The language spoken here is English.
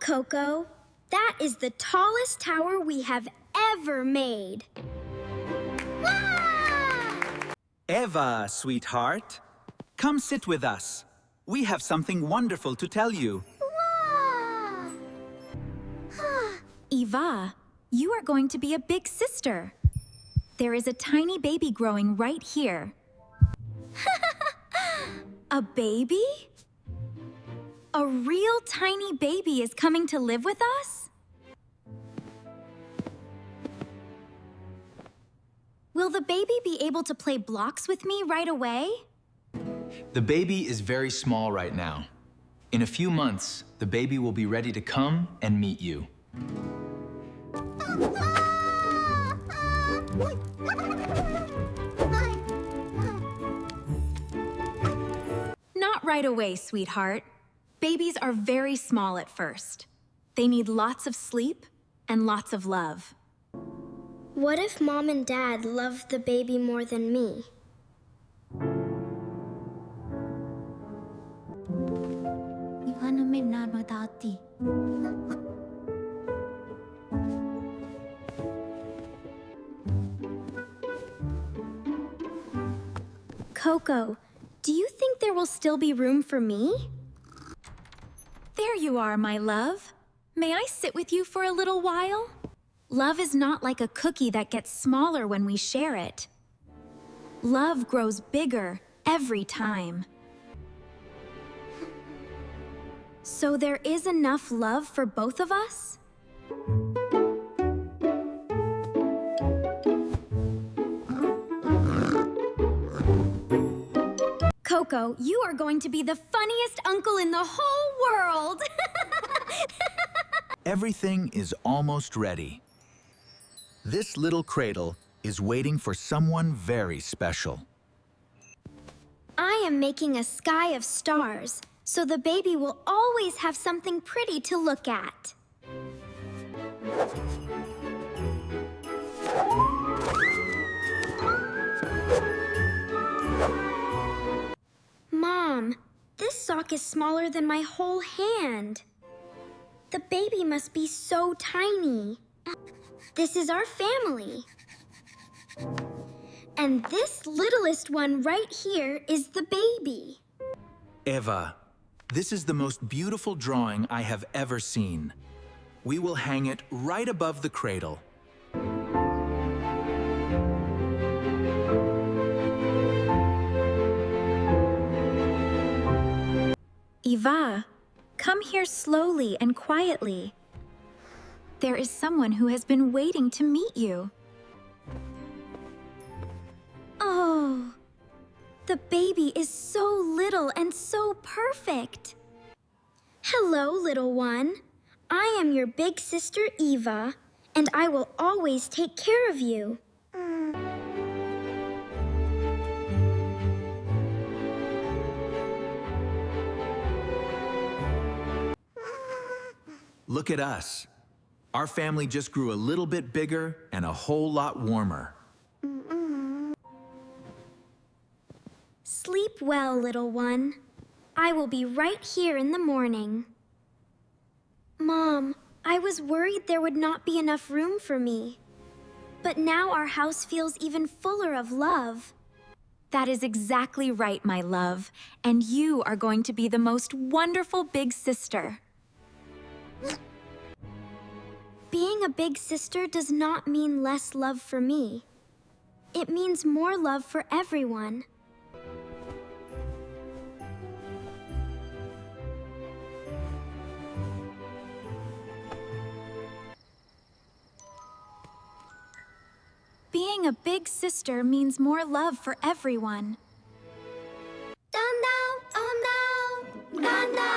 Coco. That is the tallest tower we have ever made. Evaa, sweetheart. Come sit with us. We have something wonderful to tell you. Evaa, you are going to be a big sister. There is a tiny baby growing right here. A baby? A real tiny baby is coming to live with us? Will the baby be able to play blocks with me right away? The baby is very small right now. In a few months, the baby will be ready to come and meet you. Not right away, sweetheart. Babies are very small at first. They need lots of sleep and lots of love. What if Mom and Dad love the baby more than me? Coco, do you think there will still be room for me? There you are, my love. May I sit with you for a little while? Love is not like a cookie that gets smaller when we share it. Love grows bigger every time. So there is enough love for both of us? Coco, you are going to be the funniest uncle in the whole world! Everything is almost ready. This little cradle is waiting for someone very special. I am making a sky of stars, so the baby will always have something pretty to look at. Mom, this sock is smaller than my whole hand. The baby must be so tiny. This is our family. And this littlest one right here is the baby. Evaa, this is the most beautiful drawing I have ever seen. We will hang it right above the cradle. Evaa, come here slowly and quietly. There is someone who has been waiting to meet you. Oh, the baby is so little and so perfect. Hello, little one. I am your big sister, Evaa, and I will always take care of you. Look at us. Our family just grew a little bit bigger and a whole lot warmer. Sleep well, little one. I will be right here in the morning. Mom, I was worried there would not be enough room for me. But now our house feels even fuller of love. That is exactly right, my love. And you are going to be the most wonderful big sister. Being a big sister does not mean less love for me. It means more love for everyone. Being a big sister means more love for everyone. Down, down, down, down, down, down.